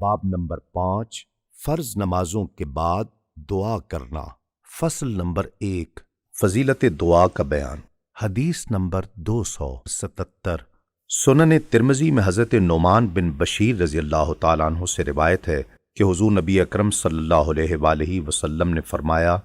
باب نمبر 5 فرض نمازوں کے بعد دعا کرنا۔ فصل نمبر 1 فضیلت دعا کا بیان۔ حدیث نمبر 277 سنن ترمذی میں حضرت نعمان بن بشیر رضی اللہ تعالیٰ عنہ سے روایت ہے کہ حضور نبی اکرم صلی اللہ علیہ وآلہ وسلم نے فرمایا،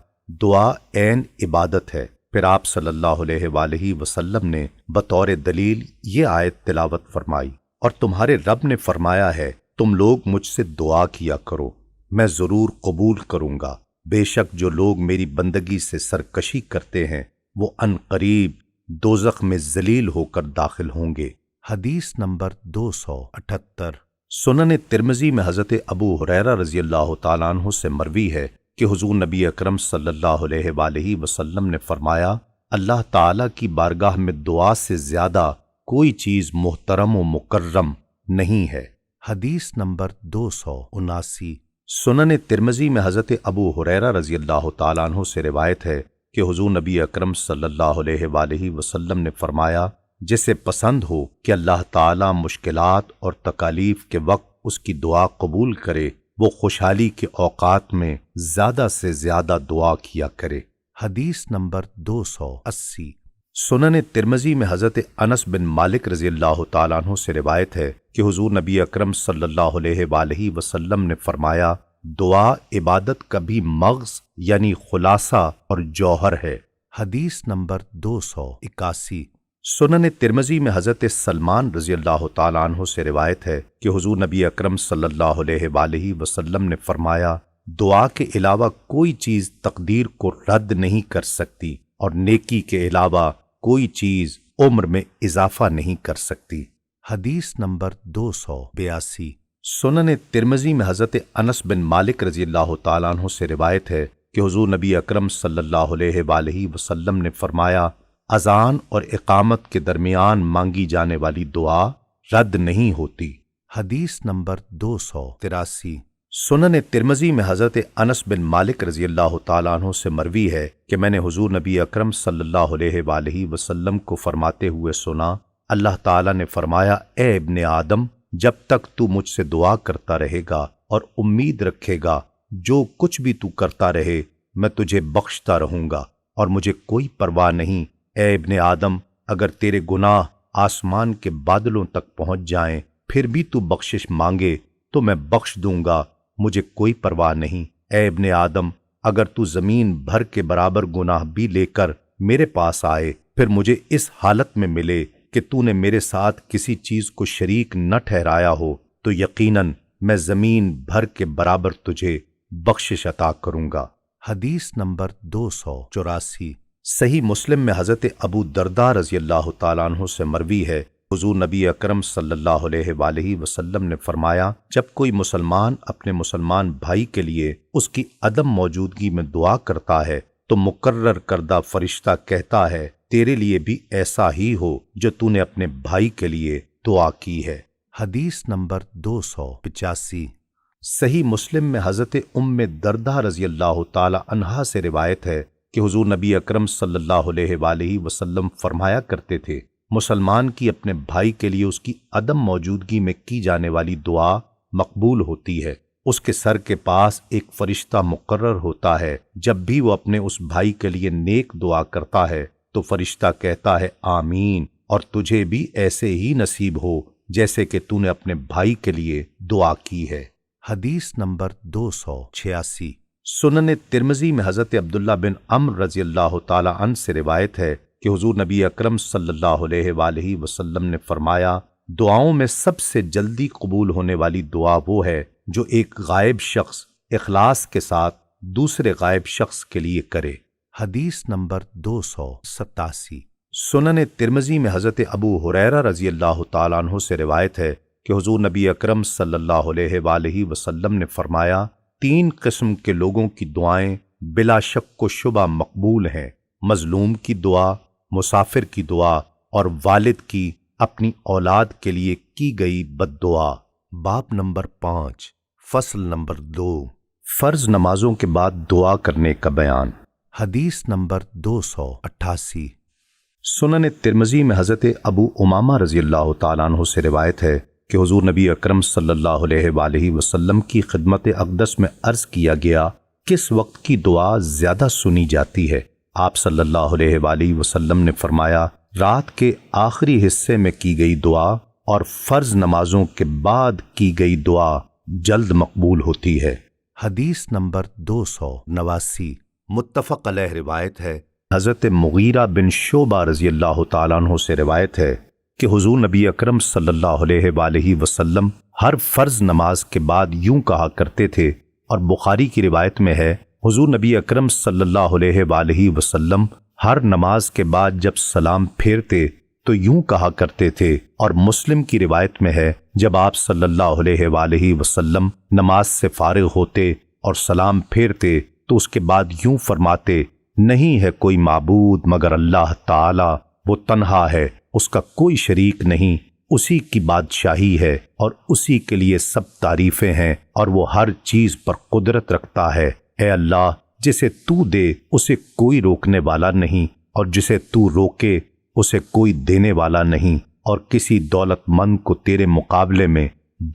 دعا عین عبادت ہے۔ پھر آپ صلی اللہ علیہ وآلہ وسلم نے بطور دلیل یہ آیت تلاوت فرمائی، اور تمہارے رب نے فرمایا ہے تم لوگ مجھ سے دعا کیا کرو، میں ضرور قبول کروں گا۔ بے شک جو لوگ میری بندگی سے سرکشی کرتے ہیں وہ ان قریب دوزخ میں ذلیل ہو کر داخل ہوں گے۔ حدیث نمبر 278 سنن ترمذی میں حضرت ابو ہریرہ رضی اللہ تعالیٰ عنہ سے مروی ہے کہ حضور نبی اکرم صلی اللہ علیہ وآلہ وسلم نے فرمایا، اللہ تعالیٰ کی بارگاہ میں دعا سے زیادہ کوئی چیز محترم و مکرم نہیں ہے۔ حدیث نمبر 279 سنن ترمذی میں حضرت ابو ہریرہ رضی اللہ تعالیٰ عنہ سے روایت ہے کہ حضور نبی اکرم صلی اللہ علیہ وآلہ وسلم نے فرمایا، جسے پسند ہو کہ اللہ تعالیٰ مشکلات اور تکالیف کے وقت اس کی دعا قبول کرے، وہ خوشحالی کے اوقات میں زیادہ سے زیادہ دعا کیا کرے۔ حدیث نمبر 280 سنن ترمذی میں حضرت انس بن مالک رضی اللہ تعالیٰ عنہ سے روایت ہے کہ حضور نبی اکرم صلی اللہ علیہ وآلہ وسلم نے فرمایا، دعا عبادت کا بھی مغز یعنی خلاصہ اور جوہر ہے۔ حدیث نمبر 281 سنن ترمذی میں حضرت سلمان رضی اللہ تعالیٰ عنہ سے روایت ہے کہ حضور نبی اکرم صلی اللہ علیہ وآلہ وسلم نے فرمایا، دعا کے علاوہ کوئی چیز تقدیر کو رد نہیں کر سکتی، اور نیکی کے علاوہ کوئی چیز عمر میں اضافہ نہیں کر سکتی۔ حدیث نمبر 282 سنن ترمذی میں حضرت انس بن مالک رضی اللہ تعالیٰ عنہ سے روایت ہے کہ حضور نبی اکرم صلی اللہ علیہ وآلہ وسلم نے فرمایا، اذان اور اقامت کے درمیان مانگی جانے والی دعا رد نہیں ہوتی۔ حدیث نمبر 283 سنن ترمذی میں حضرت انس بن مالک رضی اللہ تعالیٰ عنہ سے مروی ہے کہ میں نے حضور نبی اکرم صلی اللہ علیہ وآلہ وسلم کو فرماتے ہوئے سنا، اللہ تعالیٰ نے فرمایا، اے ابن آدم، جب تک تو مجھ سے دعا کرتا رہے گا اور امید رکھے گا، جو کچھ بھی تو کرتا رہے میں تجھے بخشتا رہوں گا، اور مجھے کوئی پرواہ نہیں۔ اے ابن آدم، اگر تیرے گناہ آسمان کے بادلوں تک پہنچ جائیں پھر بھی تو بخشش مانگے تو میں بخش دوں گا، مجھے کوئی پرواہ نہیں۔ اے ابن آدم، اگر تو زمین بھر کے برابر گناہ بھی لے کر میرے پاس آئے پھر مجھے اس حالت میں ملے کہ تو نے میرے ساتھ کسی چیز کو شریک نہ ٹھہرایا ہو، تو یقیناً میں زمین بھر کے برابر تجھے بخشش عطا کروں گا۔ حدیث نمبر 284 صحیح مسلم میں حضرت ابو درداء رضی اللہ تعالیٰ عنہ سے مروی ہے، حضور نبی اکرم صلی اللہ علیہ وآلہ وسلم نے فرمایا، جب کوئی مسلمان اپنے مسلمان بھائی کے لیے اس کی عدم موجودگی میں دعا کرتا ہے تو مقرر کردہ فرشتہ کہتا ہے، تیرے لیے بھی ایسا ہی ہو جو تو نے اپنے بھائی کے لیے دعا کی ہے۔ حدیث نمبر 285 صحیح مسلم میں حضرت ام درداء رضی اللہ تعالی عنہا سے روایت ہے کہ حضور نبی اکرم صلی اللہ علیہ وآلہ وسلم فرمایا کرتے تھے، مسلمان کی اپنے بھائی کے لیے اس کی عدم موجودگی میں کی جانے والی دعا مقبول ہوتی ہے۔ اس کے سر کے پاس ایک فرشتہ مقرر ہوتا ہے، جب بھی وہ اپنے اس بھائی کے لیے نیک دعا کرتا ہے تو فرشتہ کہتا ہے آمین، اور تجھے بھی ایسے ہی نصیب ہو جیسے کہ تو نے اپنے بھائی کے لیے دعا کی ہے۔ حدیث نمبر 286 سنن ترمذی میں حضرت عبداللہ بن عمرو رضی اللہ تعالی عنہ سے روایت ہے کہ حضور نبی اکرم صلی اللہ علیہ وآلہ وسلم نے فرمایا، دعاؤں میں سب سے جلدی قبول ہونے والی دعا وہ ہے جو ایک غائب شخص اخلاص کے ساتھ دوسرے غائب شخص کے لیے کرے۔ حدیث نمبر 287 سنن ترمذی میں حضرت ابو ہریرہ رضی اللہ تعالیٰ عنہ سے روایت ہے کہ حضور نبی اکرم صلی اللہ علیہ وآلہ وسلم نے فرمایا، 3 قسم کے لوگوں کی دعائیں بلا شک و شبہ مقبول ہیں، مظلوم کی دعا، مسافر کی دعا، اور والد کی اپنی اولاد کے لیے کی گئی بد دعا۔ باب نمبر 5 فصل نمبر 2 فرض نمازوں کے بعد دعا کرنے کا بیان۔ حدیث نمبر 288 سنن ترمذی میں حضرت ابو امامہ رضی اللہ تعالیٰ عنہ سے روایت ہے کہ حضور نبی اکرم صلی اللہ علیہ وآلہ وسلم کی خدمت اقدس میں عرض کیا گیا کس وقت کی دعا زیادہ سنی جاتی ہے؟ آپ صلی اللہ علیہ وآلہ وسلم نے فرمایا رات کے آخری حصے میں کی گئی دعا اور فرض نمازوں کے بعد کی گئی دعا جلد مقبول ہوتی ہے۔ حدیث نمبر 289 متفق علیہ روایت ہے، حضرت مغیرہ بن شعبہ رضی اللہ تعالیٰ عنہ سے روایت ہے کہ حضور نبی اکرم صلی اللہ علیہ وآلہ وسلم ہر فرض نماز کے بعد یوں کہا کرتے تھے، اور بخاری کی روایت میں ہے حضور نبی اکرم صلی اللہ علیہ وآلہ وسلم ہر نماز کے بعد جب سلام پھیرتے تو یوں کہا کرتے تھے، اور مسلم کی روایت میں ہے جب آپ صلی اللہ علیہ وآلہ وسلم نماز سے فارغ ہوتے اور سلام پھیرتے تو اس کے بعد یوں فرماتے، نہیں ہے کوئی معبود مگر اللہ تعالی، وہ تنہا ہے، اس کا کوئی شریک نہیں، اسی کی بادشاہی ہے اور اسی کے لیے سب تعریفیں ہیں، اور وہ ہر چیز پر قدرت رکھتا ہے۔ اے اللہ، جسے تو دے اسے کوئی روکنے والا نہیں، اور جسے تو روکے اسے کوئی دینے والا نہیں، اور کسی دولت مند کو تیرے مقابلے میں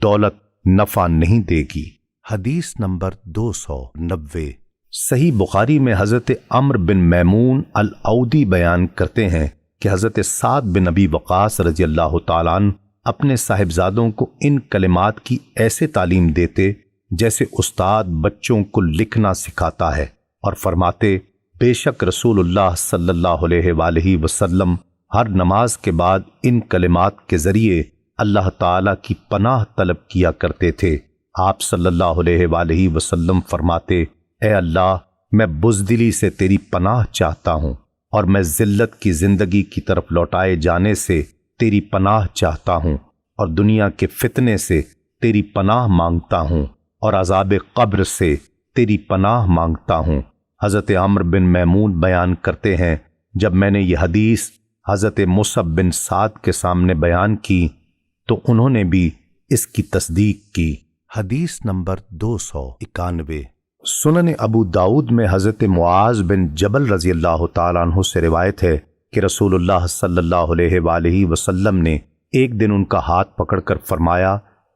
دولت نفع نہیں دے گی۔ حدیث نمبر 290 صحیح بخاری میں حضرت عمرو بن میمون العودی بیان کرتے ہیں کہ حضرت سعد بن ابی وقاص رضی اللہ تعالیٰ عنہ اپنے صاحبزادوں کو ان کلمات کی ایسے تعلیم دیتے جیسے استاد بچوں کو لکھنا سکھاتا ہے، اور فرماتے بے شک رسول اللہ صلی اللہ علیہ وآلہ وسلم ہر نماز کے بعد ان کلمات کے ذریعے اللہ تعالیٰ کی پناہ طلب کیا کرتے تھے۔ آپ صلی اللہ علیہ وآلہ وسلم فرماتے، اے اللہ، میں بزدلی سے تیری پناہ چاہتا ہوں، اور میں ذلت کی زندگی کی طرف لوٹائے جانے سے تیری پناہ چاہتا ہوں، اور دنیا کے فتنے سے تیری پناہ مانگتا ہوں، اور عذاب قبر سے تیری پناہ مانگتا ہوں۔ حضرت عمرو بن میمون بیان کرتے ہیں، جب میں نے یہ حدیث حضرت مصعب بن سعد کے سامنے بیان کی تو انہوں نے بھی اس کی تصدیق کی۔ حدیث نمبر 291 سنن ابو داؤد میں حضرت معاذ بن جبل رضی اللہ تعالیٰ عنہ سے روایت ہے کہ رسول اللہ صلی اللہ علیہ وآلہ وسلم نے ایک دن ان کا ہاتھ پکڑ کر فرمایا،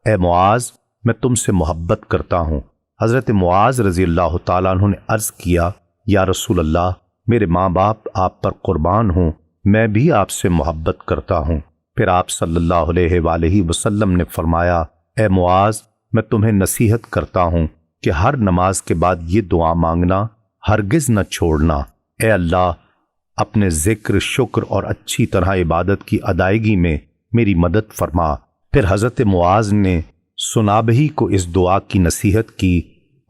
اے معاذ، میں تم سے محبت کرتا ہوں۔ حضرت معاذ رضی اللہ تعالیٰ عنہ نے عرض کیا، یا رسول اللہ، میرے ماں باپ آپ پر قربان ہوں، میں بھی آپ سے محبت کرتا ہوں۔ پھر آپ صلی اللہ علیہ وآلہ وسلم نے فرمایا، اے معاذ، میں تمہیں نصیحت کرتا ہوں کہ ہر نماز کے بعد یہ دعا مانگنا ہرگز نہ چھوڑنا، اے اللہ، اپنے ذکر، شکر اور اچھی طرح عبادت کی ادائیگی میں میری مدد فرما۔ پھر حضرت معاذ نے سنابہی کو اس دعا کی نصیحت کی،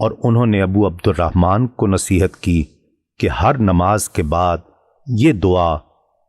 اور انہوں نے ابو عبد الرحمن کو نصیحت کی کہ ہر نماز کے بعد یہ دعا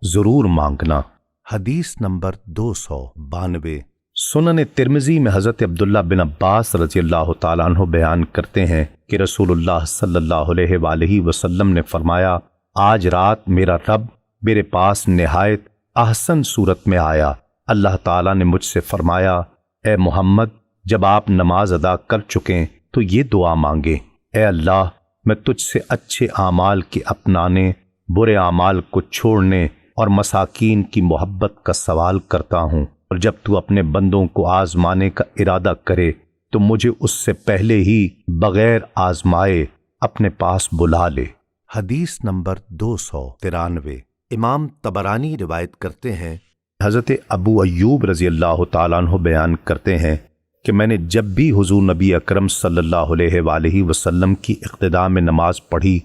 ضرور مانگنا۔ حدیث نمبر 292 سنن ترمذی میں حضرت عبداللہ بن عباس رضی اللہ تعالیٰ عنہ بیان کرتے ہیں کہ رسول اللہ صلی اللہ علیہ وآلہ وسلم نے فرمایا، آج رات میرا رب میرے پاس نہایت احسن صورت میں آیا۔ اللہ تعالیٰ نے مجھ سے فرمایا، اے محمد، جب آپ نماز ادا کر چکیں تو یہ دعا مانگے، اے اللہ، میں تجھ سے اچھے اعمال کے اپنانے، برے اعمال کو چھوڑنے اور مساکین کی محبت کا سوال کرتا ہوں، اور جب تو اپنے بندوں کو آزمانے کا ارادہ کرے تو مجھے اس سے پہلے ہی بغیر آزمائے اپنے پاس بلا لے۔ حدیث نمبر 293 امام طبرانی روایت کرتے ہیں، حضرت ابو ایوب رضی اللہ تعالیٰ عنہ بیان کرتے ہیں کہ میں نے جب بھی حضور نبی اکرم صلی اللہ علیہ وآلہ وسلم کی اقتداء میں نماز پڑھی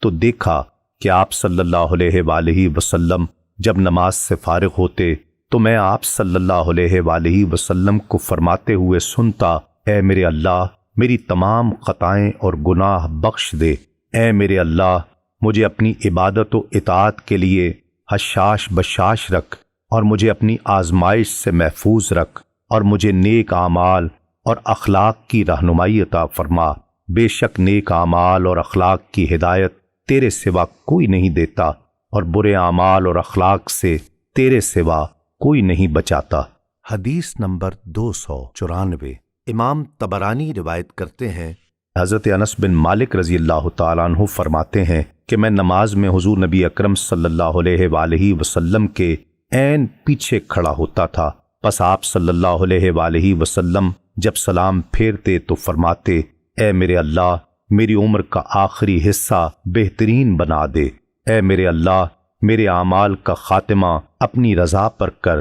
تو دیکھا کہ آپ صلی اللہ علیہ وآلہ وسلم جب نماز سے فارغ ہوتے تو میں آپ صلی اللہ علیہ وآلہ وسلم کو فرماتے ہوئے سنتا، اے میرے اللہ، میری تمام خطائیں اور گناہ بخش دے۔ اے میرے اللہ، مجھے اپنی عبادت و اطاعت کے لیے حشاش بشاش رکھ، اور مجھے اپنی آزمائش سے محفوظ رکھ، اور مجھے نیک اعمال اور اخلاق کی رہنمائی عطا فرما۔ بے شک نیک اعمال اور اخلاق کی ہدایت تیرے سوا کوئی نہیں دیتا، اور برے اعمال اور اخلاق سے تیرے سوا کوئی نہیں بچاتا۔ حدیث نمبر 294 امام طبرانی روایت کرتے ہیں، حضرت انس بن مالک رضی اللہ تعالیٰ عنہ فرماتے ہیں کہ میں نماز میں حضور نبی اکرم صلی اللہ علیہ وآلہ وسلم کے عین پیچھے کھڑا ہوتا تھا، پس آپ صلی اللہ علیہ وآلہ وسلم جب سلام پھیرتے تو فرماتے، اے میرے اللہ میری عمر کا آخری حصہ بہترین بنا دے، اے میرے اللہ میرے اعمال کا خاتمہ اپنی رضا پر کر،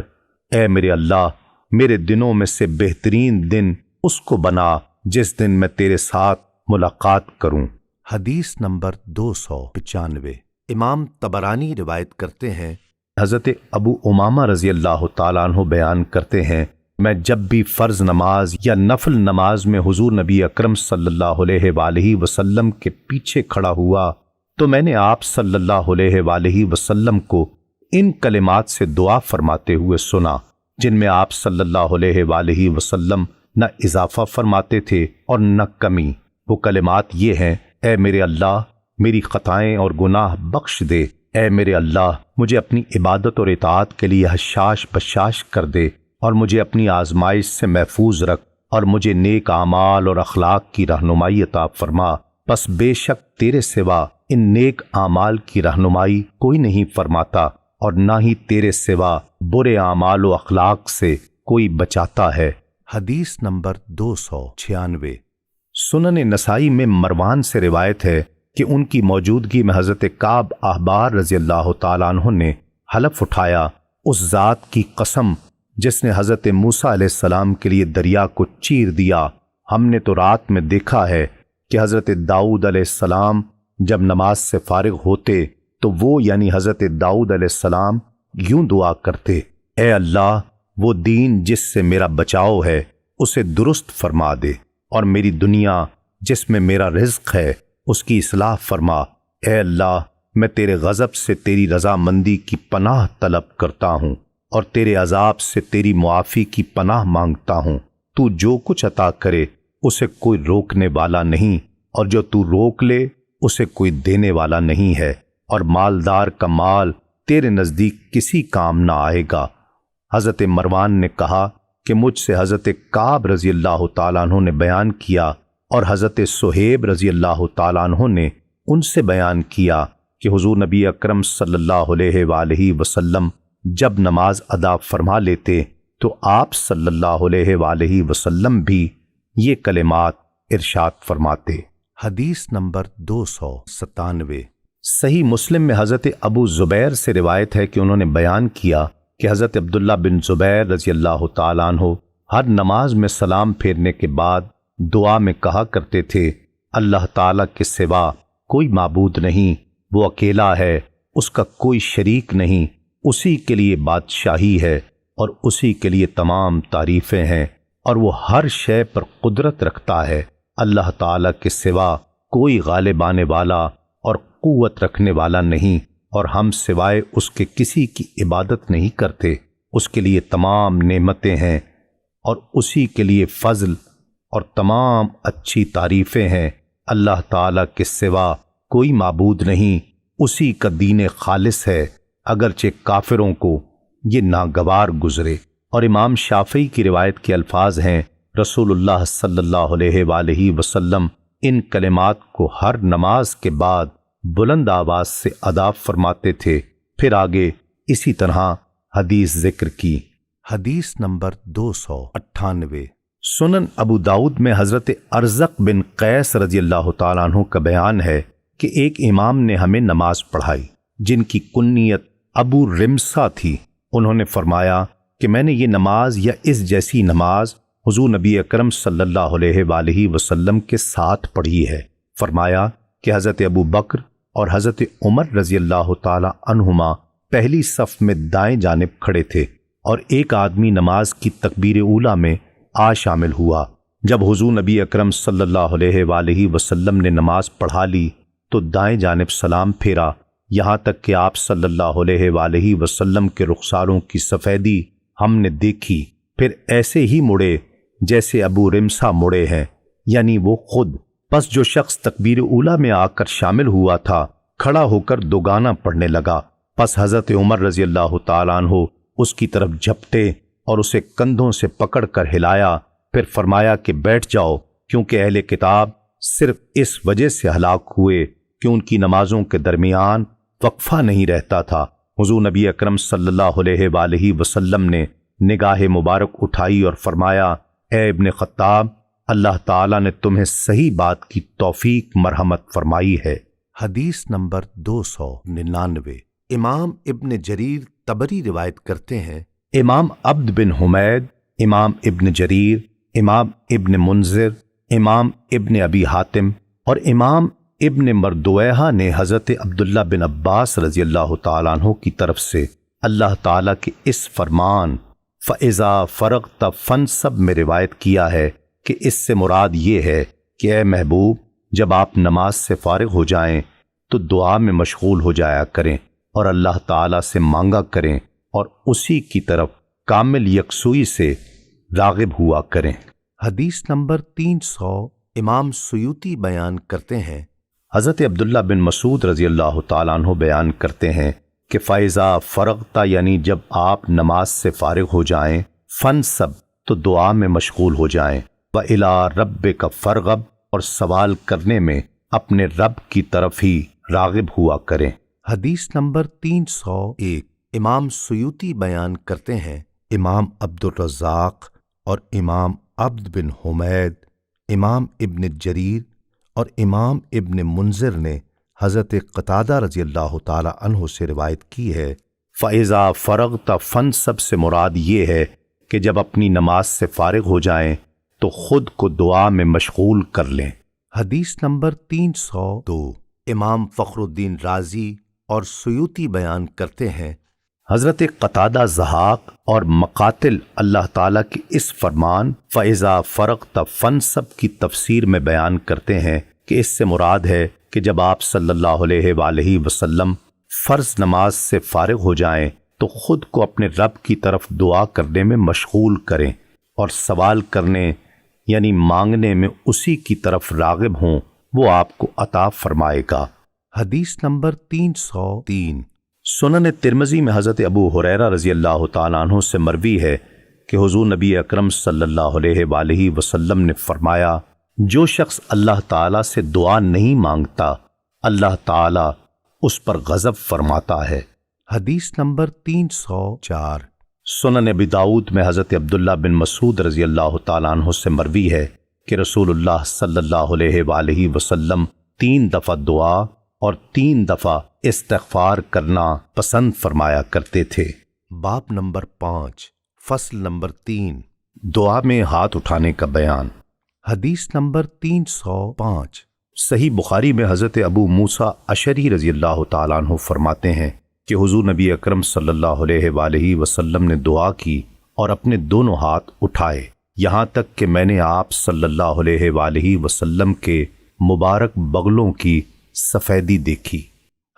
اے میرے اللہ میرے دنوں میں سے بہترین دن اس کو بنا جس دن میں تیرے ساتھ ملاقات کروں۔ حدیث نمبر 295۔ امام طبرانی روایت کرتے ہیں، حضرت ابو امامہ رضی اللہ تعالیٰ عنہ بیان کرتے ہیں، میں جب بھی فرض نماز یا نفل نماز میں حضور نبی اکرم صلی اللہ علیہ وآلہ وسلم کے پیچھے کھڑا ہوا تو میں نے آپ صلی اللہ علیہ وآلہ وسلم کو ان کلمات سے دعا فرماتے ہوئے سنا جن میں آپ صلی اللہ علیہ وآلہ وسلم نہ اضافہ فرماتے تھے اور نہ کمی۔ وہ کلمات یہ ہیں، اے میرے اللہ میری خطائیں اور گناہ بخش دے، اے میرے اللہ مجھے اپنی عبادت اور اطاعت کے لیے حشاش بشاش کر دے اور مجھے اپنی آزمائش سے محفوظ رکھ اور مجھے نیک اعمال اور اخلاق کی رہنمائی عطا فرما، پس بے شک تیرے سوا ان نیک اعمال کی رہنمائی کوئی نہیں فرماتا اور نہ ہی تیرے سوا برے اعمال و اخلاق سے کوئی بچاتا ہے۔ حدیث نمبر 296۔ سنن نسائی میں مروان سے روایت ہے کہ ان کی موجودگی میں حضرت کعب احبار رضی اللہ تعالیٰ عنہ نے حلف اٹھایا، اس ذات کی قسم جس نے حضرت موسیٰ علیہ السلام کے لیے دریا کو چیر دیا، ہم نے تو رات میں دیکھا ہے کہ حضرت داؤد علیہ السلام جب نماز سے فارغ ہوتے تو وہ یعنی حضرت داؤد علیہ السلام یوں دعا کرتے، اے اللہ وہ دین جس سے میرا بچاؤ ہے اسے درست فرما دے، اور میری دنیا جس میں میرا رزق ہے اس کی اصلاح فرما، اے اللہ میں تیرے غضب سے تیری رضا مندی کی پناہ طلب کرتا ہوں اور تیرے عذاب سے تیری معافی کی پناہ مانگتا ہوں۔ تو جو کچھ عطا کرے اسے کوئی روکنے والا نہیں، اور جو تو روک لے اسے کوئی دینے والا نہیں ہے، اور مالدار کا مال تیرے نزدیک کسی کام نہ آئے گا۔ حضرت مروان نے کہا کہ مجھ سے حضرت کعب رضی اللہ تعالیٰ عنہ نے بیان کیا اور حضرت صہیب رضی اللہ تعالیٰ عنہ نے ان سے بیان کیا کہ حضور نبی اکرم صلی اللہ علیہ وآلہ وسلم جب نماز ادا فرما لیتے تو آپ صلی اللہ علیہ وآلہ وسلم بھی یہ کلمات ارشاد فرماتے۔ حدیث نمبر 297۔ صحیح مسلم میں حضرت ابو زبیر سے روایت ہے کہ انہوں نے بیان کیا کہ حضرت عبداللہ بن زبیر رضی اللہ تعالیٰ عنہ ہر نماز میں سلام پھیرنے کے بعد دعا میں کہا کرتے تھے، اللہ تعالیٰ کے سوا کوئی معبود نہیں، وہ اکیلا ہے، اس کا کوئی شریک نہیں، اسی کے لیے بادشاہی ہے اور اسی کے لیے تمام تعریفیں ہیں، اور وہ ہر شے پر قدرت رکھتا ہے، اللہ تعالیٰ کے سوا کوئی غالب آنے والا اور قوت رکھنے والا نہیں، اور ہم سوائے اس کے کسی کی عبادت نہیں کرتے، اس کے لیے تمام نعمتیں ہیں اور اسی کے لیے فضل اور تمام اچھی تعریفیں ہیں، اللہ تعالیٰ کے سوا کوئی معبود نہیں، اسی کا دین خالص ہے، اگرچہ کافروں کو یہ ناگوار گزرے۔ اور امام شافعی کی روایت کے الفاظ ہیں، رسول اللہ صلی اللہ علیہ وآلہ وسلم ان کلمات کو ہر نماز کے بعد بلند آواز سے ادا فرماتے تھے، پھر آگے اسی طرح حدیث ذکر کی۔ حدیث نمبر 298۔ سنن ابو داؤد میں حضرت ارزق بن قیس رضی اللہ تعالیٰ عنہ کا بیان ہے کہ ایک امام نے ہمیں نماز پڑھائی جن کی کنیت ابو رمسا تھی۔ انہوں نے فرمایا کہ میں نے یہ نماز یا اس جیسی نماز حضور نبی اکرم صلی اللہ علیہ وآلہ وسلم کے ساتھ پڑھی ہے۔ فرمایا کہ حضرت ابو بکر اور حضرت عمر رضی اللہ تعالی عنہما پہلی صف میں دائیں جانب کھڑے تھے، اور ایک آدمی نماز کی تکبیر اولیٰ میں آ شامل ہوا۔ جب حضور نبی اکرم صلی اللہ علیہ وآلہ وسلم نے نماز پڑھا لی تو دائیں جانب سلام پھیرا، یہاں تک کہ آپ صلی اللہ علیہ وآلہ وسلم کے رخساروں کی سفیدی ہم نے دیکھی، پھر ایسے ہی مڑے جیسے ابو رمسا مڑے ہیں، یعنی وہ خود۔ پس جو شخص تکبیر اولیٰ میں آ کر شامل ہوا تھا کھڑا ہو کر دوگانہ پڑھنے لگا، پس حضرت عمر رضی اللہ تعالیٰ عنہ اس کی طرف جھپٹے اور اسے کندھوں سے پکڑ کر ہلایا، پھر فرمایا کہ بیٹھ جاؤ، کیونکہ اہل کتاب صرف اس وجہ سے ہلاک ہوئے کہ ان کی نمازوں کے درمیان وقفہ نہیں رہتا تھا۔ حضور نبی اکرم صلی اللہ علیہ وآلہ وسلم نے نگاہ مبارک اٹھائی اور فرمایا، اے ابن خطاب، اللہ تعالیٰ نے تمہیں صحیح بات کی توفیق مرحمت فرمائی ہے۔ حدیث نمبر 299۔ امام ابن جریر طبری روایت کرتے ہیں، امام عبد بن حمید، امام ابن جریر، امام ابن منذر، امام ابن ابی حاتم اور امام ابن مردویہ نے حضرت عبداللہ بن عباس رضی اللہ تعالیٰ عنہ کی طرف سے اللہ تعالیٰ کے اس فرمان فَإِذَا فَرَغْتَ فَانْصَبْ میں روایت کیا ہے کہ اس سے مراد یہ ہے کہ اے محبوب، جب آپ نماز سے فارغ ہو جائیں تو دعا میں مشغول ہو جایا کریں اور اللہ تعالیٰ سے مانگا کریں اور اسی کی طرف کامل یکسوئی سے راغب ہوا کریں۔ حدیث نمبر 300۔ امام سیوطی بیان کرتے ہیں، حضرت عبداللہ بن مسعود رضی اللہ تعالیٰ عنہ بیان کرتے ہیں کہ فَإِذَا فَرَغْتَ یعنی جب آپ نماز سے فارغ ہو جائیں، فَانْصَبْ تو دعا میں مشغول ہو جائیں، وَإِلَىٰ رَبِّكَ فَارْغَب اور سوال کرنے میں اپنے رب کی طرف ہی راغب ہوا کریں۔ حدیث نمبر 301۔ امام سیوطی بیان کرتے ہیں، امام عبد الرزاق اور امام عبد بن حمید، امام ابن جریر اور امام ابن منذر نے حضرت قتادہ رضی اللہ تعالی عنہ سے روایت کی ہے، فَإِذَا فَرَغْتَ فَانْصَبْ سے مراد یہ ہے کہ جب اپنی نماز سے فارغ ہو جائیں تو خود کو دعا میں مشغول کر لیں۔ حدیث نمبر 302۔ امام فخر الدین رازی اور سیوطی بیان کرتے ہیں، حضرت قتادہ ضحاک اور مقاتل اللہ تعالیٰ کی اس فرمان فَإِذَا فَرَغْتَ فَانْصَبْ کی تفسیر میں بیان کرتے ہیں کہ اس سے مراد ہے کہ جب آپ صلی اللہ علیہ وآلہ وسلم فرض نماز سے فارغ ہو جائیں تو خود کو اپنے رب کی طرف دعا کرنے میں مشغول کریں اور سوال کرنے یعنی مانگنے میں اسی کی طرف راغب ہوں، وہ آپ کو عطا فرمائے گا۔ حدیث نمبر 303۔ سنن ترمذی میں حضرت ابو ہریرہ رضی اللہ تعالیٰ عنہ سے مروی ہے کہ حضور نبی اکرم صلی اللہ علیہ وآلہ وسلم نے فرمایا، جو شخص اللہ تعالیٰ سے دعا نہیں مانگتا اللہ تعالیٰ اس پر غضب فرماتا ہے۔ حدیث نمبر 304۔ سنن ابی داؤد میں حضرت عبداللہ بن مسعود رضی اللہ تعالیٰ عنہ سے مروی ہے کہ رسول اللہ صلی اللہ علیہ وآلہ وسلم 3 دفعہ دعا اور 3 دفعہ استغفار کرنا پسند فرمایا کرتے تھے۔ باب نمبر 5، فصل نمبر 3، دعا میں ہاتھ اٹھانے کا بیان۔ حدیث نمبر 305۔ صحیح بخاری میں حضرت ابو موسیٰ اشعری رضی اللہ تعالیٰ عنہ فرماتے ہیں کہ حضور نبی اکرم صلی اللہ علیہ وآلہ وسلم نے دعا کی اور اپنے دونوں ہاتھ اٹھائے، یہاں تک کہ میں نے آپ صلی اللہ علیہ وآلہ وسلم کے مبارک بغلوں کی سفیدی دیکھی۔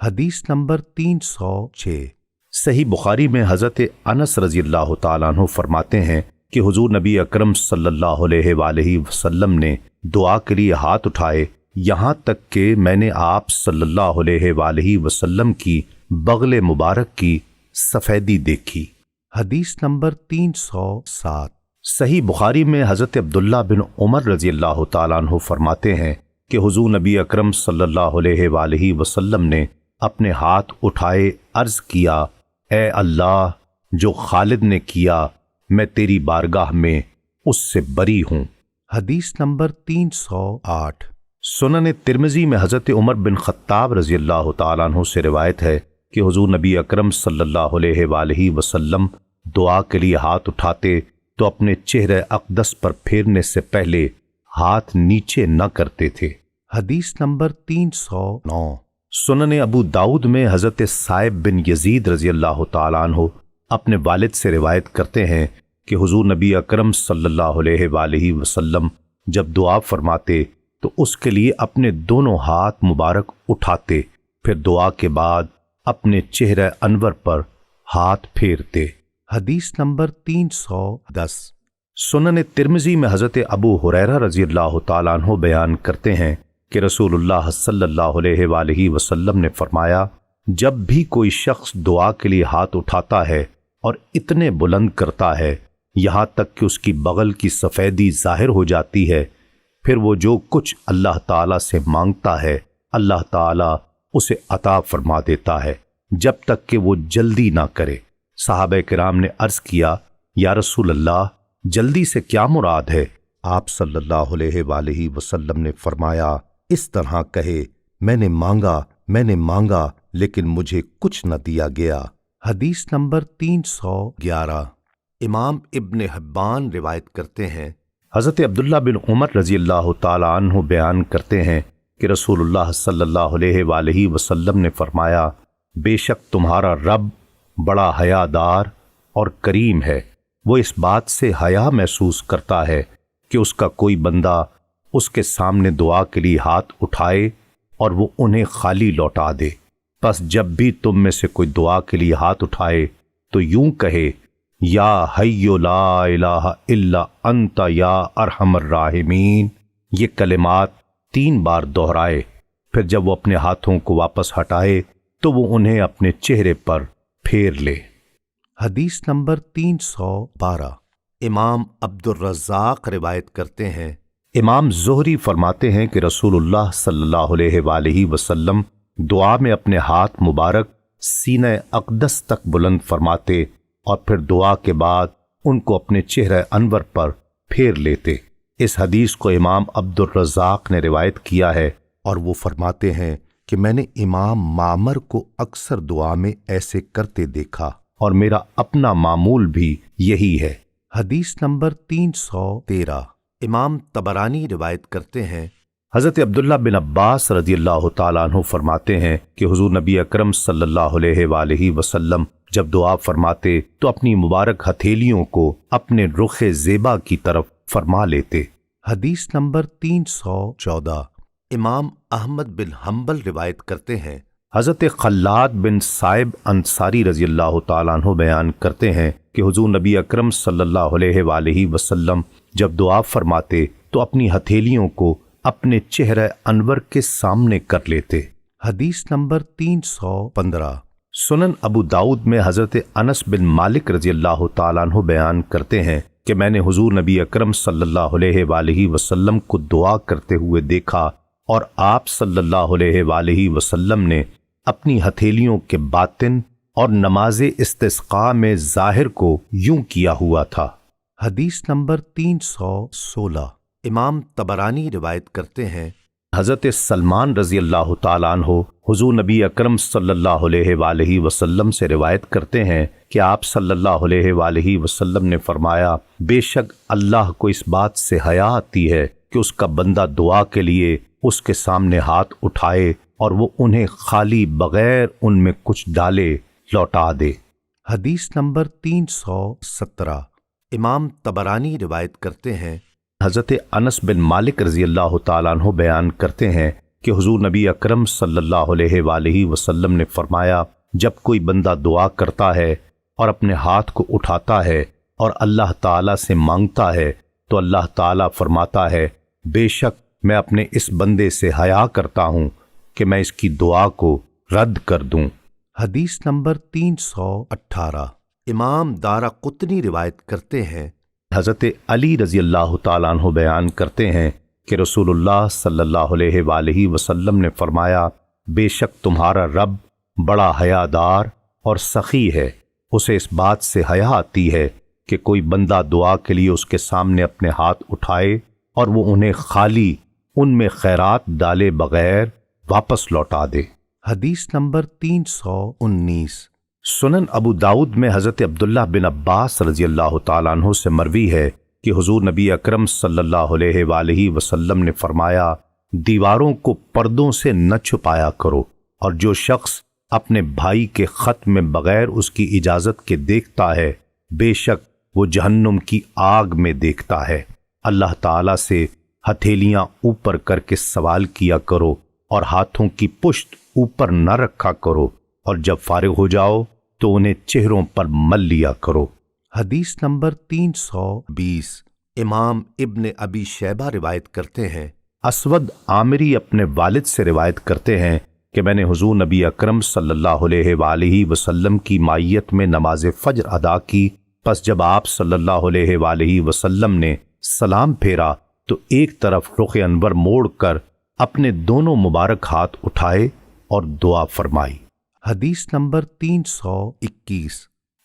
حدیث نمبر 306۔ صحیح بخاری میں حضرت انس رضی اللہ تعالیٰ عنہ فرماتے ہیں کہ حضور نبی اکرم صلی اللہ علیہ وآلہ وسلم نے دعا کے لیے ہاتھ اٹھائے، یہاں تک کہ میں نے آپ صلی اللہ علیہ وآلہ وسلم کی بغل مبارک کی سفیدی دیکھی۔ حدیث نمبر 307۔ صحیح بخاری میں حضرت عبداللہ بن عمر رضی اللہ تعالیٰ عنہ فرماتے ہیں کہ حضور نبی اکرم صلی اللہ علیہ وآلہ وسلم نے اپنے ہاتھ اٹھائے عرض کیا، اے اللہ، جو خالد نے کیا میں تیری بارگاہ میں اس سے بری ہوں۔ حدیث نمبر 308۔ سنن ترمذی میں حضرت عمر بن خطاب رضی اللہ تعالیٰ عنہ سے روایت ہے کہ حضور نبی اکرم صلی اللہ علیہ وآلہ وسلم دعا کے لیے ہاتھ اٹھاتے تو اپنے چہرے اقدس پر پھیرنے سے پہلے ہاتھ نیچے نہ کرتے تھے۔ حدیث نمبر 309۔ سنن ابو داؤد میں حضرت صائب بن یزید رضی اللہ تعالیٰ عنہ اپنے والد سے روایت کرتے ہیں کہ حضور نبی اکرم صلی اللہ علیہ وآلہ وسلم جب دعا فرماتے تو اس کے لیے اپنے دونوں ہاتھ مبارک اٹھاتے، پھر دعا کے بعد اپنے چہرہ انور پر ہاتھ پھیرتے۔ حدیث نمبر 310۔ سنن ترمذی میں حضرت ابو ہریرہ رضی اللہ تعالیٰ عنہ بیان کرتے ہیں کہ رسول اللہ صلی اللہ علیہ وآلہ وسلم نے فرمایا، جب بھی کوئی شخص دعا کے لیے ہاتھ اٹھاتا ہے اور اتنے بلند کرتا ہے یہاں تک کہ اس کی بغل کی سفیدی ظاہر ہو جاتی ہے، پھر وہ جو کچھ اللہ تعالیٰ سے مانگتا ہے اللہ تعالیٰ اسے عطا فرما دیتا ہے، جب تک کہ وہ جلدی نہ کرے۔ صحابہ کرام نے عرض کیا، یا رسول اللہ جلدی سے کیا مراد ہے؟ آپ صلی اللہ علیہ وآلہ وسلم نے فرمایا اس طرح کہے میں نے مانگا لیکن مجھے کچھ نہ دیا گیا۔ حدیث نمبر 311۔ امام ابن حبان روایت کرتے ہیں، حضرت عبداللہ بن عمر رضی اللہ تعالی عنہ بیان کرتے ہیں کہ رسول اللہ صلی اللہ علیہ وآلہ وسلم نے فرمایا بے شک تمہارا رب بڑا حیادار اور کریم ہے، وہ اس بات سے حیا محسوس کرتا ہے کہ اس کا کوئی بندہ اس کے سامنے دعا کے لیے ہاتھ اٹھائے اور وہ انہیں خالی لوٹا دے۔ پس جب بھی تم میں سے کوئی دعا کے لیے ہاتھ اٹھائے تو یوں کہے یا حی لا الہ الا انت یا ارحم الراحمین، یہ کلمات 3 بار دہرائے، پھر جب وہ اپنے ہاتھوں کو واپس ہٹائے تو وہ انہیں اپنے چہرے پر پھیر لے۔ حدیث نمبر 312۔ امام عبد الرزاق روایت کرتے ہیں، امام زہری فرماتے ہیں کہ رسول اللہ صلی اللہ علیہ وآلہ وسلم دعا میں اپنے ہاتھ مبارک سینہ اقدس تک بلند فرماتے اور پھر دعا کے بعد ان کو اپنے چہرہ انور پر پھیر لیتے۔ اس حدیث کو امام عبد الرزاق نے روایت کیا ہے اور وہ فرماتے ہیں کہ میں نے امام معمر کو اکثر دعا میں ایسے کرتے دیکھا اور میرا اپنا معمول بھی یہی ہے۔ حدیث نمبر 313۔ امام طبرانی روایت کرتے ہیں، حضرت عبداللہ بن عباس رضی اللہ تعالیٰ عنہ فرماتے ہیں کہ حضور نبی اکرم صلی اللہ علیہ وآلہ وسلم جب دعا فرماتے تو اپنی مبارک ہتھیلیوں کو اپنے رخ زیبا کی طرف فرما لیتے۔ حدیث نمبر 314۔ امام احمد بن حنبل روایت کرتے ہیں، حضرت خلاد بن صائب انصاری رضی اللہ تعالیٰ عنہ بیان کرتے ہیں کہ حضور نبی اکرم صلی اللہ علیہ وآلہ وسلم جب دعا فرماتے تو اپنی ہتھیلیوں کو اپنے چہرہ انور کے سامنے کر لیتے۔ حدیث نمبر 315۔ سنن ابو داؤد میں حضرت انس بن مالک رضی اللہ تعالیٰ عنہ بیان کرتے ہیں کہ میں نے حضور نبی اکرم صلی اللہ علیہ وآلہ وسلم کو دعا کرتے ہوئے دیکھا اور آپ صلی اللہ علیہ وآلہ وسلم نے اپنی ہتھیلیوں کے باطن اور نماز استسقاء میں ظاہر کو یوں کیا ہوا تھا۔ حدیث نمبر 316۔ امام طبرانی روایت کرتے ہیں، حضرت سلمان رضی اللہ تعالیٰ عنہ حضور نبی اکرم صلی اللہ علیہ وآلہ وسلم سے روایت کرتے ہیں کہ آپ صلی اللہ علیہ وآلہ وسلم نے فرمایا بے شک اللہ کو اس بات سے حیا آتی ہے کہ اس کا بندہ دعا کے لیے اس کے سامنے ہاتھ اٹھائے اور وہ انہیں خالی بغیر ان میں کچھ ڈالے لوٹا دے۔ حدیث نمبر 317۔ امام طبرانی روایت کرتے ہیں، حضرت انس بن مالک رضی اللہ تعالیٰ عنہ بیان کرتے ہیں کہ حضور نبی اکرم صلی اللہ علیہ وآلہ وسلم نے فرمایا جب کوئی بندہ دعا کرتا ہے اور اپنے ہاتھ کو اٹھاتا ہے اور اللہ تعالیٰ سے مانگتا ہے تو اللہ تعالیٰ فرماتا ہے بے شک میں اپنے اس بندے سے حیا کرتا ہوں کہ میں اس کی دعا کو رد کر دوں۔ حدیث نمبر 318۔ امام دارقطنی روایت کرتے ہیں، حضرت علی رضی اللہ تعالیٰ عنہ بیان کرتے ہیں کہ رسول اللہ صلی اللہ علیہ وآلہ وسلم نے فرمایا بے شک تمہارا رب بڑا حیادار اور سخی ہے، اسے اس بات سے حیا آتی ہے کہ کوئی بندہ دعا کے لیے اس کے سامنے اپنے ہاتھ اٹھائے اور وہ انہیں خالی ان میں خیرات ڈالے بغیر واپس لوٹا دے۔ حدیث نمبر 319۔ سنن ابو داؤد میں حضرت عبداللہ بن عباس رضی اللہ تعالیٰ عنہ سے مروی ہے کہ حضور نبی اکرم صلی اللہ علیہ وآلہ وسلم نے فرمایا دیواروں کو پردوں سے نہ چھپایا کرو، اور جو شخص اپنے بھائی کے خط میں بغیر اس کی اجازت کے دیکھتا ہے بے شک وہ جہنم کی آگ میں دیکھتا ہے۔ اللہ تعالیٰ سے ہتھیلیاں اوپر کر کے سوال کیا کرو اور ہاتھوں کی پشت اوپر نہ رکھا کرو، اور جب فارغ ہو جاؤ تو انہیں چہروں پر مل لیا کرو۔ حدیث نمبر 320۔ امام ابن ابی شیبہ روایت کرتے ہیں، اسود عامری اپنے والد سے روایت کرتے ہیں کہ میں نے حضور نبی اکرم صلی اللہ علیہ وآلہ وسلم کی مائیت میں نماز فجر ادا کی، پس جب آپ صلی اللہ علیہ وآلہ وسلم نے سلام پھیرا تو ایک طرف رخ انور موڑ کر اپنے دونوں مبارک ہاتھ اٹھائے اور دعا فرمائی۔ حدیث نمبر 321۔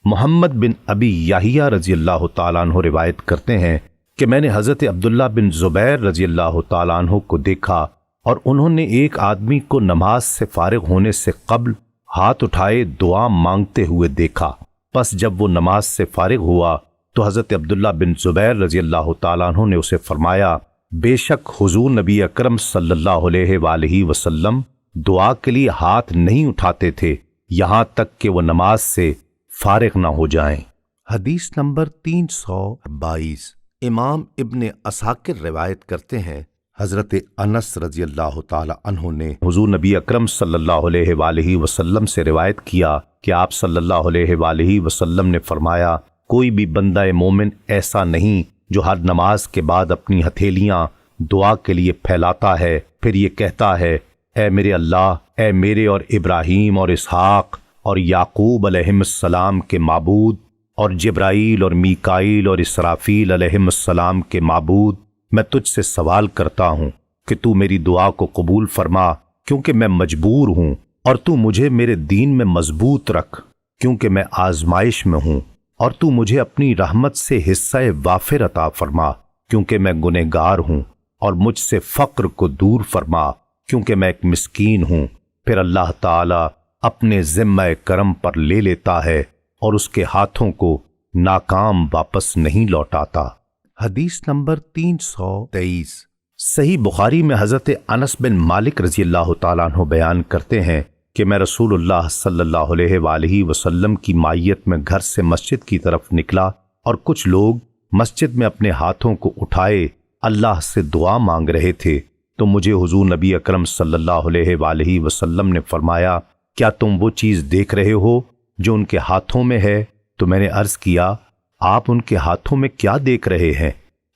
محمد بن ابی یحییٰ رضی اللہ تعالیٰ عنہ روایت کرتے ہیں کہ میں نے حضرت عبداللہ بن زبیر رضی اللہ تعالیٰ عنہ کو دیکھا اور انہوں نے ایک آدمی کو نماز سے فارغ ہونے سے قبل ہاتھ اٹھائے دعا مانگتے ہوئے دیکھا۔ پس جب وہ نماز سے فارغ ہوا تو حضرت عبداللہ بن زبیر رضی اللہ تعالیٰ عنہ نے اسے فرمایا، بے شک حضور نبی اکرم صلی اللہ علیہ وآلہ وسلم دعا کے لیے ہاتھ نہیں اٹھاتے تھے یہاں تک کہ وہ نماز سے فارغ نہ ہو جائیں۔ حدیث نمبر 322۔ امام ابن عساکر روایت کرتے ہیں حضرت انس رضی اللہ تعالی عنہ نے حضور نبی اکرم صلی اللہ علیہ وآلہ وسلم سے روایت کیا کہ آپ صلی اللہ علیہ وآلہ وسلم نے فرمایا، کوئی بھی بندہ مومن ایسا نہیں جو ہر نماز کے بعد اپنی ہتھیلیاں دعا کے لیے پھیلاتا ہے، پھر یہ کہتا ہے، اے میرے اللہ، اے میرے اور ابراہیم اور اسحاق اور یعقوب علیہم السلام کے معبود، اور جبرائیل اور میکائیل اور اسرافیل علیہم السلام کے معبود، میں تجھ سے سوال کرتا ہوں کہ تو میری دعا کو قبول فرما، کیونکہ میں مجبور ہوں، اور تو مجھے میرے دین میں مضبوط رکھ، کیونکہ میں آزمائش میں ہوں، اور تو مجھے اپنی رحمت سے حصہ وافر عطا فرما، کیونکہ میں گنہگار ہوں، اور مجھ سے فقر کو دور فرما، کیونکہ میں ایک مسکین ہوں۔ پھر اللہ تعالی اپنے ذمہ کرم پر لے لیتا ہے اور اس کے ہاتھوں کو ناکام واپس نہیں لوٹاتا۔ حدیث نمبر 323۔ صحیح بخاری میں حضرت انس بن مالک رضی اللہ تعالیٰ عنہ بیان کرتے ہیں کہ میں رسول اللہ صلی اللہ علیہ وآلہ وسلم کی معیت میں گھر سے مسجد کی طرف نکلا اور کچھ لوگ مسجد میں اپنے ہاتھوں کو اٹھائے اللہ سے دعا مانگ رہے تھے، تو مجھے حضور نبی اکرم صلی اللہ علیہ وآلہ وسلم نے فرمایا، کیا تم وہ چیز دیکھ رہے ہو جو ان کے ہاتھوں میں ہے؟ تو میں نے عرض کیا، آپ ان کے ہاتھوں میں کیا دیکھ رہے ہیں؟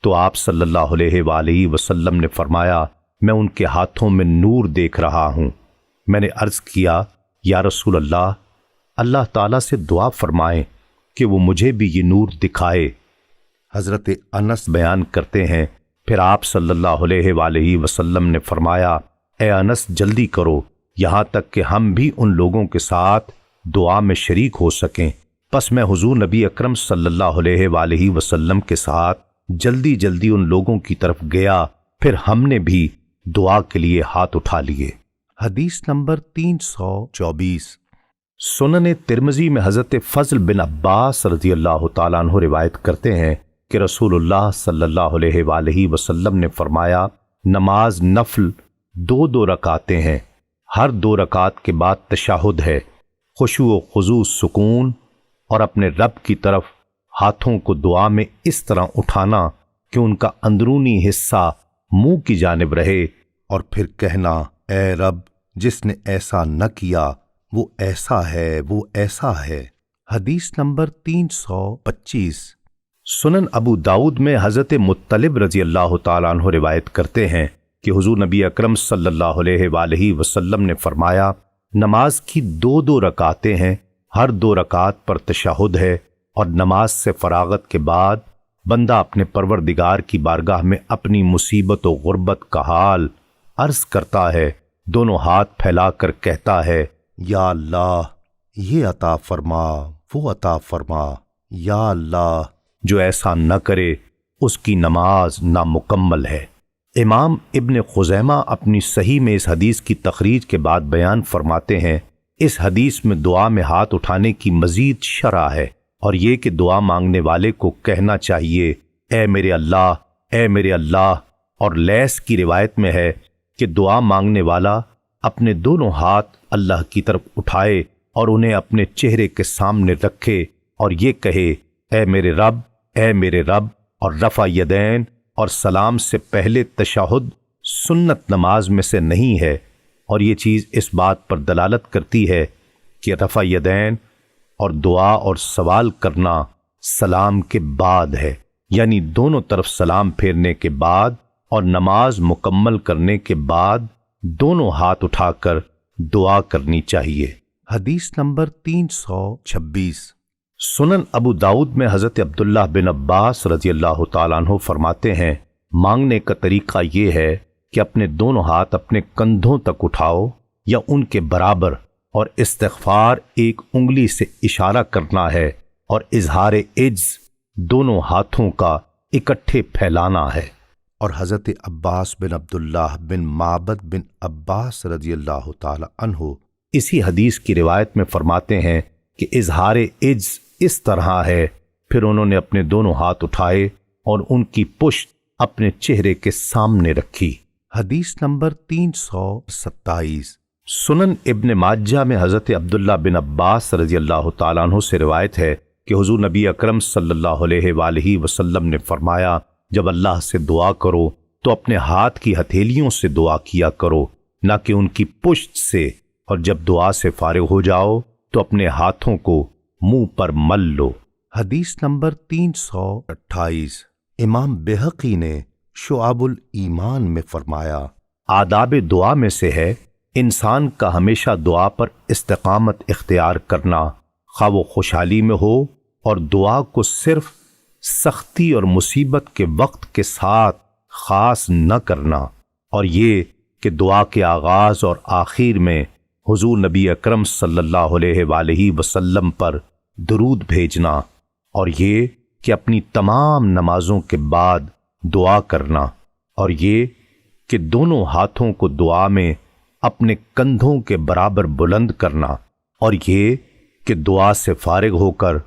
تو آپ صلی اللہ علیہ وآلہ وسلم نے فرمایا، میں ان کے ہاتھوں میں نور دیکھ رہا ہوں۔ میں نے عرض کیا، یا رسول اللہ، اللہ تعالیٰ سے دعا فرمائیں کہ وہ مجھے بھی یہ نور دکھائے۔ حضرت انس بیان کرتے ہیں، پھر آپ صلی اللہ علیہ وآلہ وسلم نے فرمایا، اے انس جلدی کرو یہاں تک کہ ہم بھی ان لوگوں کے ساتھ دعا میں شریک ہو سکیں۔ پس میں حضور نبی اکرم صلی اللہ علیہ وآلہ وسلم کے ساتھ جلدی جلدی ان لوگوں کی طرف گیا، پھر ہم نے بھی دعا کے لیے ہاتھ اٹھا لیے۔ حدیث نمبر 324۔ سنن ترمذی میں حضرت فضل بن عباس رضی اللہ تعالیٰ عنہ روایت کرتے ہیں کہ رسول اللہ صلی اللہ علیہ وآلہ وسلم نے فرمایا، نماز نفل 2 رکعتیں ہیں، ہر 2 رکعت کے بعد تشہد ہے، خشوع و خضوع سکون، اور اپنے رب کی طرف ہاتھوں کو دعا میں اس طرح اٹھانا کہ ان کا اندرونی حصہ منہ کی جانب رہے، اور پھر کہنا، اے رب، جس نے ایسا نہ کیا وہ ایسا ہے، وہ ایسا ہے۔ حدیث نمبر 325۔ سنن ابو داؤد میں حضرت مطلب رضی اللہ تعالیٰ عنہ روایت کرتے ہیں کہ حضور نبی اکرم صلی اللہ علیہ وآلہ وسلم نے فرمایا، نماز کی 2 رکعتیں ہیں، ہر 2 رکعت پر تشہد ہے، اور نماز سے فراغت کے بعد بندہ اپنے پروردگار کی بارگاہ میں اپنی مصیبت و غربت کا حال عرض کرتا ہے، دونوں ہاتھ پھیلا کر کہتا ہے، یا اللہ یہ عطا فرما، وہ عطا فرما، یا اللہ۔ جو ایسا نہ کرے اس کی نماز نامکمل ہے۔ امام ابن خزیمہ اپنی صحیح میں اس حدیث کی تخریج کے بعد بیان فرماتے ہیں، اس حدیث میں دعا میں ہاتھ اٹھانے کی مزید شرح ہے، اور یہ کہ دعا مانگنے والے کو کہنا چاہیے، اے میرے اللہ، اے میرے اللہ۔ اور لیس کی روایت میں ہے کہ دعا مانگنے والا اپنے دونوں ہاتھ اللہ کی طرف اٹھائے اور انہیں اپنے چہرے کے سامنے رکھے اور یہ کہے، اے میرے رب، اے میرے رب، اور رفع یدین اور سلام سے پہلے تشہد سنت نماز میں سے نہیں ہے، اور یہ چیز اس بات پر دلالت کرتی ہے کہ رفع یدین اور دعا اور سوال کرنا سلام کے بعد ہے، یعنی دونوں طرف سلام پھیرنے کے بعد اور نماز مکمل کرنے کے بعد دونوں ہاتھ اٹھا کر دعا کرنی چاہیے۔ حدیث نمبر 326۔ سنن ابو داؤد میں حضرت عبداللہ بن عباس رضی اللہ تعالیٰ عنہ فرماتے ہیں، مانگنے کا طریقہ یہ ہے کہ اپنے دونوں ہاتھ اپنے کندھوں تک اٹھاؤ یا ان کے برابر، اور استغفار ایک انگلی سے اشارہ کرنا ہے، اور اظہار عجز دونوں ہاتھوں کا اکٹھے پھیلانا ہے۔ اور حضرت عباس بن عبداللہ بن معبد بن عباس رضی اللہ تعالی عنہ اسی حدیث کی روایت میں فرماتے ہیں کہ اظہار عجز اس طرح ہے، پھر انہوں نے اپنے دونوں ہاتھ اٹھائے اور ان کی پشت اپنے چہرے کے سامنے رکھی۔ حدیث نمبر 327۔ سنن ابن ماجہ میں حضرت عبداللہ بن عباس رضی اللہ تعالیٰ عنہ سے روایت ہے کہ حضور نبی اکرم صلی اللہ علیہ وآلہ وسلم نے فرمایا، جب اللہ سے دعا کرو تو اپنے ہاتھ کی ہتھیلیوں سے دعا کیا کرو، نہ کہ ان کی پشت سے، اور جب دعا سے فارغ ہو جاؤ تو اپنے ہاتھوں کو منہ پر مل لو۔ حدیث نمبر 328۔ امام بہقی نے شعب الایمان میں فرمایا، آداب دعا میں سے ہے انسان کا ہمیشہ دعا پر استقامت اختیار کرنا، خواہ وہ خوشحالی میں ہو، اور دعا کو صرف سختی اور مصیبت کے وقت کے ساتھ خاص نہ کرنا، اور یہ کہ دعا کے آغاز اور آخر میں حضور نبی اکرم صلی اللہ علیہ وآلہ وسلم پر درود بھیجنا، اور یہ کہ اپنی تمام نمازوں کے بعد دعا کرنا، اور یہ کہ دونوں ہاتھوں کو دعا میں اپنے کندھوں کے برابر بلند کرنا، اور یہ کہ دعا سے فارغ ہو کر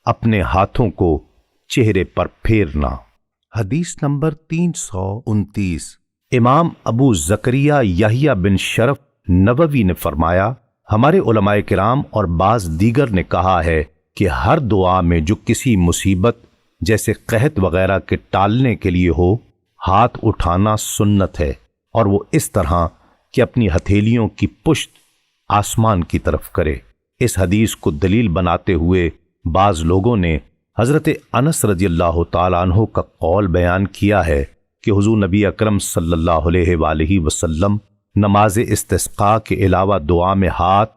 اپنے ہاتھوں کو چہرے پر پھیرنا۔ حدیث نمبر 329۔ امام ابو زکریا یحییٰ بن شرف نووی نے فرمایا، ہمارے علماء کرام اور بعض دیگر نے کہا ہے کہ ہر دعا میں جو کسی مصیبت جیسے قحط وغیرہ کے ٹالنے کے لیے ہو، ہاتھ اٹھانا سنت ہے، اور وہ اس طرح کہ اپنی ہتھیلیوں کی پشت آسمان کی طرف کرے۔ اس حدیث کو دلیل بناتے ہوئے بعض لوگوں نے حضرت انس رضی اللہ تعالیٰ عنہ کا قول بیان کیا ہے کہ حضور نبی اکرم صلی اللہ علیہ وآلہ وسلم نماز استسقاء کے علاوہ دعا میں ہاتھ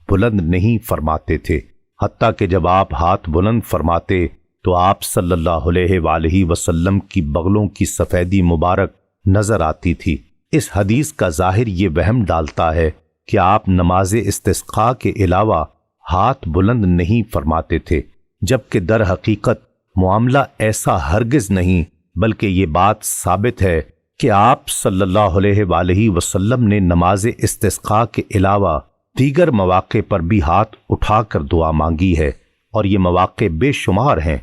بلند نہیں فرماتے تھے، حتیٰ کہ جب آپ ہاتھ بلند فرماتے تو آپ صلی اللہ علیہ وآلہ وسلم کی بغلوں کی سفیدی مبارک نظر آتی تھی۔ اس حدیث کا ظاہر یہ وہم ڈالتا ہے کہ آپ نماز استسقاء کے علاوہ ہاتھ بلند نہیں فرماتے تھے، جبکہ در حقیقت معاملہ ایسا ہرگز نہیں، بلکہ یہ بات ثابت ہے کہ آپ صلی اللہ علیہ وآلہ وسلم نے نماز استسقاء کے علاوہ دیگر مواقع پر بھی ہاتھ اٹھا کر دعا مانگی ہے، اور یہ مواقع بے شمار ہیں،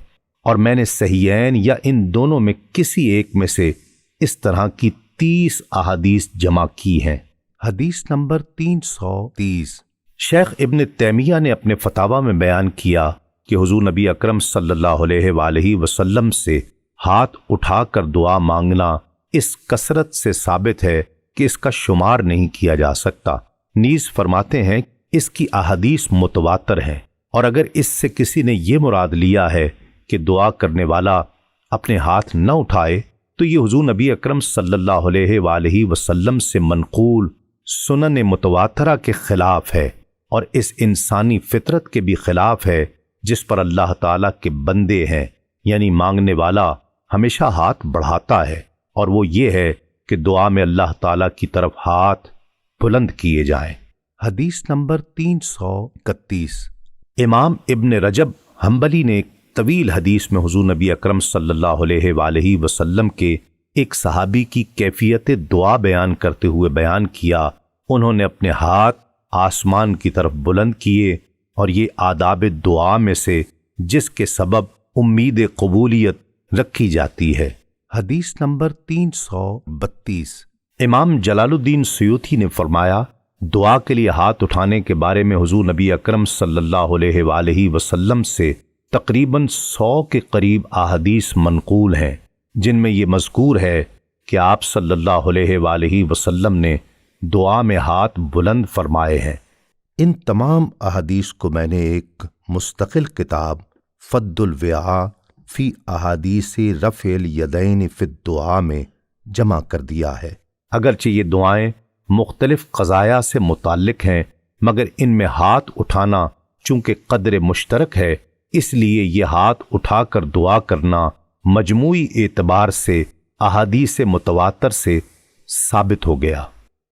اور میں نے صحیحین یا ان دونوں میں کسی ایک میں سے اس طرح کی 30 احادیث جمع کی ہیں۔ حدیث نمبر 330۔ شیخ ابن تیمیہ نے اپنے فتاویٰ میں بیان کیا کہ حضور نبی اکرم صلی اللہ علیہ وآلہ وسلم سے ہاتھ اٹھا کر دعا مانگنا اس کثرت سے ثابت ہے کہ اس کا شمار نہیں کیا جا سکتا۔ نیز فرماتے ہیں اس کی احادیث متواتر ہیں، اور اگر اس سے کسی نے یہ مراد لیا ہے کہ دعا کرنے والا اپنے ہاتھ نہ اٹھائے تو یہ حضور نبی اکرم صلی اللہ علیہ وآلہ وسلم سے منقول سنن متواترہ کے خلاف ہے، اور اس انسانی فطرت کے بھی خلاف ہے جس پر اللہ تعالیٰ کے بندے ہیں، یعنی مانگنے والا ہمیشہ ہاتھ بڑھاتا ہے، اور وہ یہ ہے کہ دعا میں اللہ تعالیٰ کی طرف ہاتھ بلند کیے جائیں۔ حدیث نمبر 331۔ امام ابن رجب حنبلی نے ایک طویل حدیث میں حضور نبی اکرم صلی اللہ علیہ وآلہ وسلم کے ایک صحابی کی کیفیت دعا بیان کرتے ہوئے بیان کیا، انہوں نے اپنے ہاتھ آسمان کی طرف بلند کیے، اور یہ آداب دعا میں سے جس کے سبب امید قبولیت رکھی جاتی ہے۔ حدیث نمبر 332۔ امام جلال الدین سیوطی نے فرمایا، دعا کے لیے ہاتھ اٹھانے کے بارے میں حضور نبی اکرم صلی اللہ علیہ وآلہ وسلم سے تقریباً 100 کے قریب احادیث منقول ہیں، جن میں یہ مذکور ہے کہ آپ صلی اللہ علیہ وآلہ وسلم نے دعا میں ہاتھ بلند فرمائے ہیں۔ ان تمام احادیث کو میں نے ایک مستقل کتاب فد الوعاء فی احادیث رفع الیدین فی الدعاء میں جمع کر دیا ہے۔ اگرچہ یہ دعائیں مختلف قضایا سے متعلق ہیں، مگر ان میں ہاتھ اٹھانا چونکہ قدر مشترک ہے، اس لیے یہ ہاتھ اٹھا کر دعا کرنا مجموعی اعتبار سے احادیث متواتر سے ثابت ہو گیا۔